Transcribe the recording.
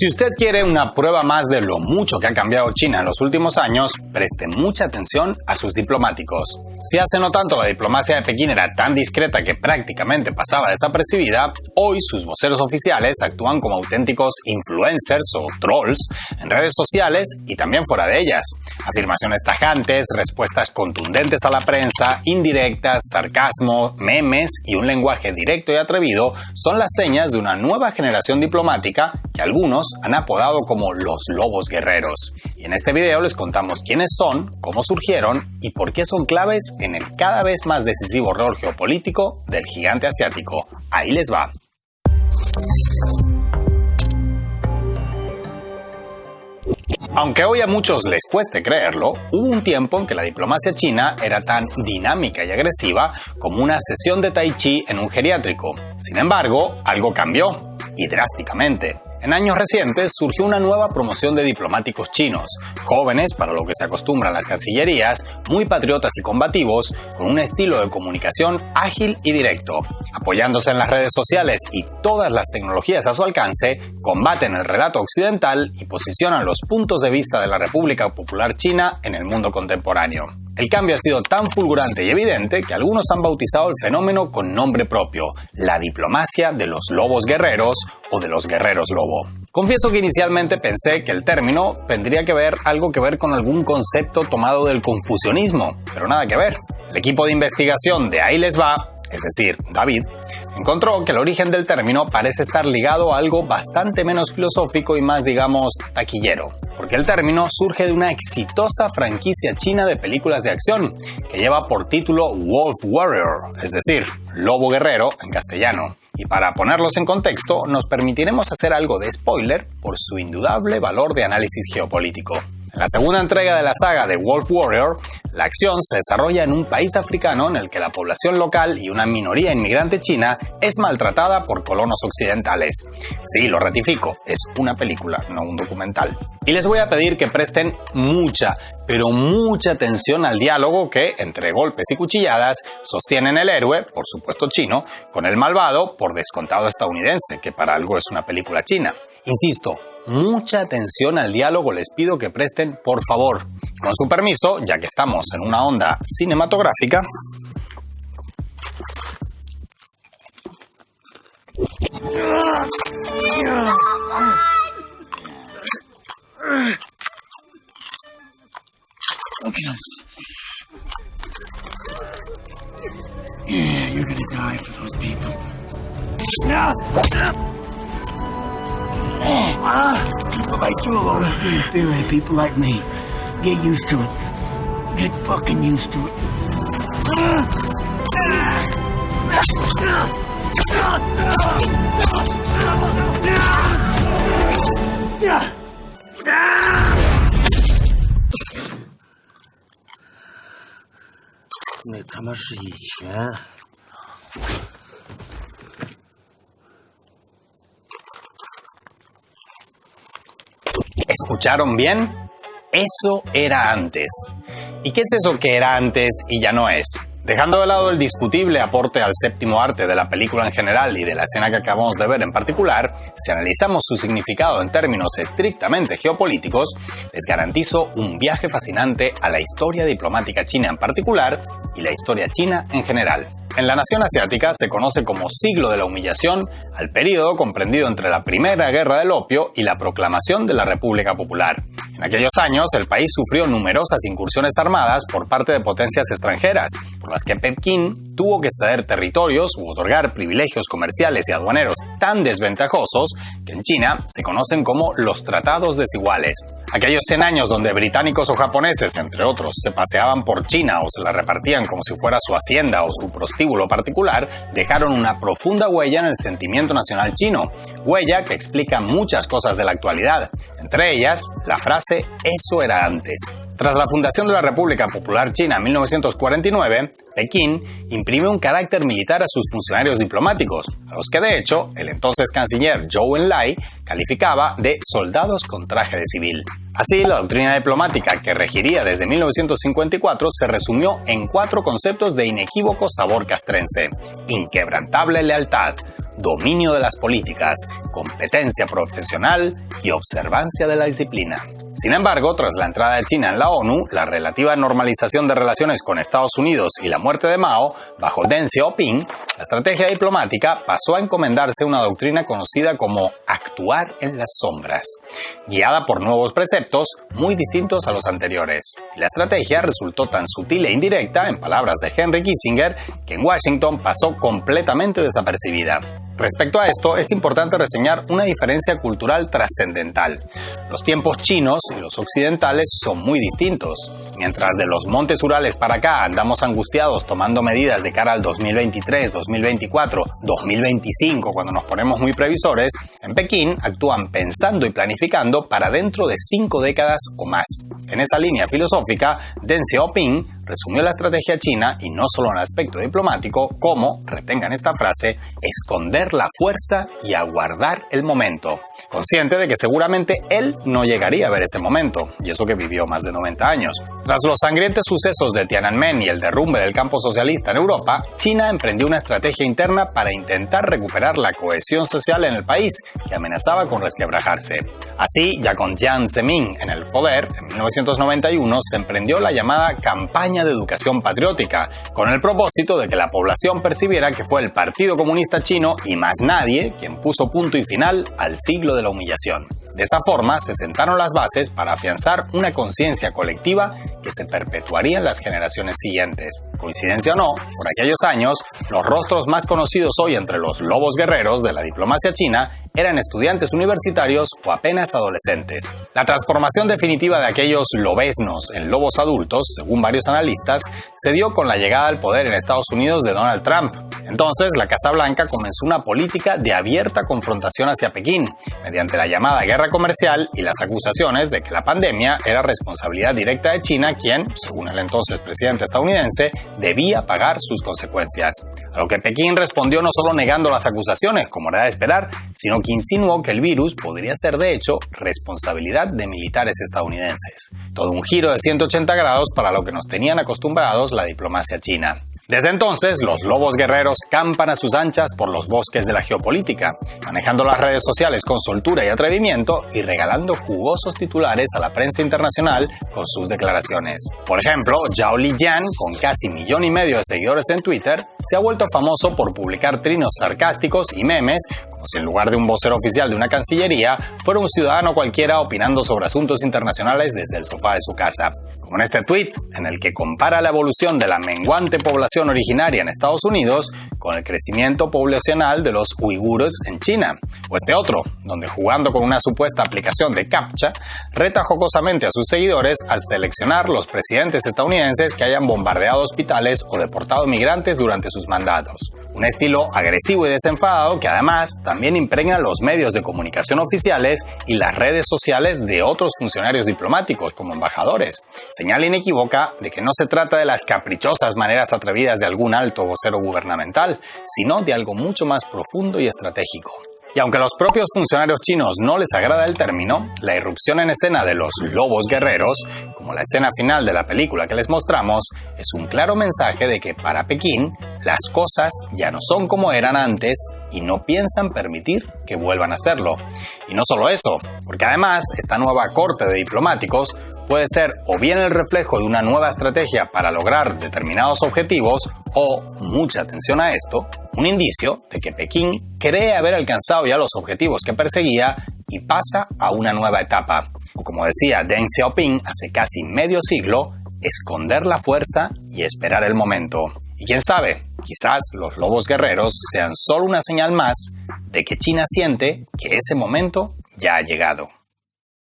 Si usted quiere una prueba más de lo mucho que ha cambiado China en los últimos años, preste mucha atención a sus diplomáticos. Si hace no tanto la diplomacia de Pekín era tan discreta que prácticamente pasaba desapercibida, hoy sus voceros oficiales actúan como auténticos influencers o trolls en redes sociales y también fuera de ellas. Afirmaciones tajantes, respuestas contundentes a la prensa, indirectas, sarcasmo, memes y un lenguaje directo y atrevido son las señas de una nueva generación diplomática que algunos han apodado como los lobos guerreros. Y en este video les contamos quiénes son, cómo surgieron y por qué son claves en el cada vez más decisivo rol geopolítico del gigante asiático. Ahí les va. Aunque hoy a muchos les cueste creerlo, hubo un tiempo en que la diplomacia china era tan dinámica y agresiva como una sesión de tai chi en un geriátrico. Sin embargo, algo cambió, y drásticamente. En años recientes surgió una nueva promoción de diplomáticos chinos, jóvenes para lo que se acostumbran las cancillerías, muy patriotas y combativos, con un estilo de comunicación ágil y directo. Apoyándose en las redes sociales y todas las tecnologías a su alcance, combaten el relato occidental y posicionan los puntos de vista de la República Popular China en el mundo contemporáneo. El cambio ha sido tan fulgurante y evidente que algunos han bautizado el fenómeno con nombre propio, la diplomacia de los lobos guerreros o de los guerreros lobo. Confieso que inicialmente pensé que el término tendría algo que ver con algún concepto tomado del confucianismo, pero nada que ver. El equipo de investigación de Ahí les va, es decir, David, encontró que el origen del término parece estar ligado a algo bastante menos filosófico y más, digamos, taquillero. Porque el término surge de una exitosa franquicia china de películas de acción que lleva por título Wolf Warrior, es decir, Lobo Guerrero en castellano. Y para ponerlos en contexto, nos permitiremos hacer algo de spoiler por su indudable valor de análisis geopolítico. En la segunda entrega de la saga de Wolf Warrior, la acción se desarrolla en un país africano en el que la población local y una minoría inmigrante china es maltratada por colonos occidentales. Sí, lo ratifico, es una película, no un documental. Y les voy a pedir que presten mucha, pero mucha atención al diálogo que, entre golpes y cuchilladas, sostienen el héroe, por supuesto chino, con el malvado, por descontado estadounidense, que para algo es una película china. Insisto, mucha atención al diálogo les pido que presten, por favor. Con su permiso, ya que estamos en una onda cinematográfica, Yeah, you're gonna die for those people. People like you will always be inferior to people like me. Get used to it. Get fucking used to it. ¿Escucharon bien? Eso era antes. ¿Y qué es eso que era antes y ya no es? Dejando de lado el discutible aporte al séptimo arte de la película en general y de la escena que acabamos de ver en particular, si analizamos su significado en términos estrictamente geopolíticos, les garantizo un viaje fascinante a la historia diplomática china en particular y la historia china en general. En la nación asiática se conoce como siglo de la humillación al período comprendido entre la Primera Guerra del Opio y la proclamación de la República Popular. En aquellos años, el país sufrió numerosas incursiones armadas por parte de potencias extranjeras, por las que Pekín tuvo que ceder territorios u otorgar privilegios comerciales y aduaneros tan desventajosos que en China se conocen como los tratados desiguales. Aquellos 100 años donde británicos o japoneses, entre otros, se paseaban por China o se la repartían como si fuera su hacienda o su prostíbulo particular, dejaron una profunda huella en el sentimiento nacional chino, huella que explica muchas cosas de la actualidad, entre ellas la frase «eso era antes». Tras la fundación de la República Popular China en 1949, Pekín imprimió un carácter militar a sus funcionarios diplomáticos, a los que de hecho el entonces canciller Zhou Enlai calificaba de soldados con traje de civil. Así, la doctrina diplomática que regiría desde 1954 se resumió en 4 conceptos de inequívoco sabor castrense: inquebrantable lealtad, dominio de las políticas, competencia profesional y observancia de la disciplina. Sin embargo, tras la entrada de China en la ONU, la relativa normalización de relaciones con Estados Unidos y la muerte de Mao, bajo Deng Xiaoping, la estrategia diplomática pasó a encomendarse a una doctrina conocida como actuar en las sombras, guiada por nuevos preceptos muy distintos a los anteriores. La estrategia resultó tan sutil e indirecta, en palabras de Henry Kissinger, que en Washington pasó completamente desapercibida. Respecto a esto, es importante reseñar una diferencia cultural trascendental. Los tiempos chinos y los occidentales son muy distintos. Mientras de los montes Urales para acá andamos angustiados tomando medidas de cara al 2023, 2024, 2025, cuando nos ponemos muy previsores, en Pekín actúan pensando y planificando para dentro de 5 décadas o más. En esa línea filosófica, Deng Xiaoping resumió la estrategia china, y no solo en el aspecto diplomático, como, retengan esta frase, esconder la fuerza y aguardar el momento. Consciente de que seguramente él no llegaría a ver ese momento, y eso que vivió más de 90 años. Tras los sangrientos sucesos de Tiananmen y el derrumbe del campo socialista en Europa, China emprendió una estrategia interna para intentar recuperar la cohesión social en el país, que amenazaba con resquebrajarse. Así, ya con Jiang Zemin en el poder, en 1991 se emprendió la llamada campaña de educación patriótica, con el propósito de que la población percibiera que fue el Partido Comunista Chino y más nadie quien puso punto y final al siglo de la humillación. De esa forma se sentaron las bases para afianzar una conciencia colectiva que se perpetuaría en las generaciones siguientes. Coincidencia o no, por aquellos años, los rostros más conocidos hoy entre los lobos guerreros de la diplomacia china eran estudiantes universitarios o apenas adolescentes. La transformación definitiva de aquellos lobesnos en lobos adultos, según varios analistas, se dio con la llegada al poder en Estados Unidos de Donald Trump. Entonces, la Casa Blanca comenzó una política de abierta confrontación hacia Pekín, mediante la llamada guerra comercial y las acusaciones de que la pandemia era responsabilidad directa de China, quien, según el entonces presidente estadounidense, debía pagar sus consecuencias. A lo que Pekín respondió no solo negando las acusaciones, como era de esperar, sino que insinuó que el virus podría ser de hecho responsabilidad de militares estadounidenses. Todo un giro de 180 grados para lo que nos tenían acostumbrados la diplomacia china. Desde entonces, los lobos guerreros campan a sus anchas por los bosques de la geopolítica, manejando las redes sociales con soltura y atrevimiento y regalando jugosos titulares a la prensa internacional con sus declaraciones. Por ejemplo, Zhao Lijian, con casi 1,5 millones de seguidores en Twitter, se ha vuelto famoso por publicar trinos sarcásticos y memes, como si en lugar de un vocero oficial de una cancillería, fuera un ciudadano cualquiera opinando sobre asuntos internacionales desde el sofá de su casa. Como en este tweet, en el que compara la evolución de la menguante población originaria en Estados Unidos con el crecimiento poblacional de los uigures en China, o este otro, donde jugando con una supuesta aplicación de CAPTCHA, reta jocosamente a sus seguidores al seleccionar los presidentes estadounidenses que hayan bombardeado hospitales o deportado migrantes durante sus mandatos. Un estilo agresivo y desenfadado que además también impregna los medios de comunicación oficiales y las redes sociales de otros funcionarios diplomáticos como embajadores. Señal inequívoca de que no se trata de las caprichosas maneras atrevidas de algún alto vocero gubernamental, sino de algo mucho más profundo y estratégico. Y aunque a los propios funcionarios chinos no les agrada el término, la irrupción en escena de los lobos guerreros, como la escena final de la película que les mostramos, es un claro mensaje de que para Pekín las cosas ya no son como eran antes y no piensan permitir que vuelvan a serlo. Y no solo eso, porque además esta nueva corte de diplomáticos puede ser o bien el reflejo de una nueva estrategia para lograr determinados objetivos o, mucha atención a esto, un indicio de que Pekín cree haber alcanzado ya los objetivos que perseguía y pasa a una nueva etapa. O como decía Deng Xiaoping hace casi medio siglo, esconder la fuerza y esperar el momento. Y quién sabe, quizás los lobos guerreros sean solo una señal más de que China siente que ese momento ya ha llegado.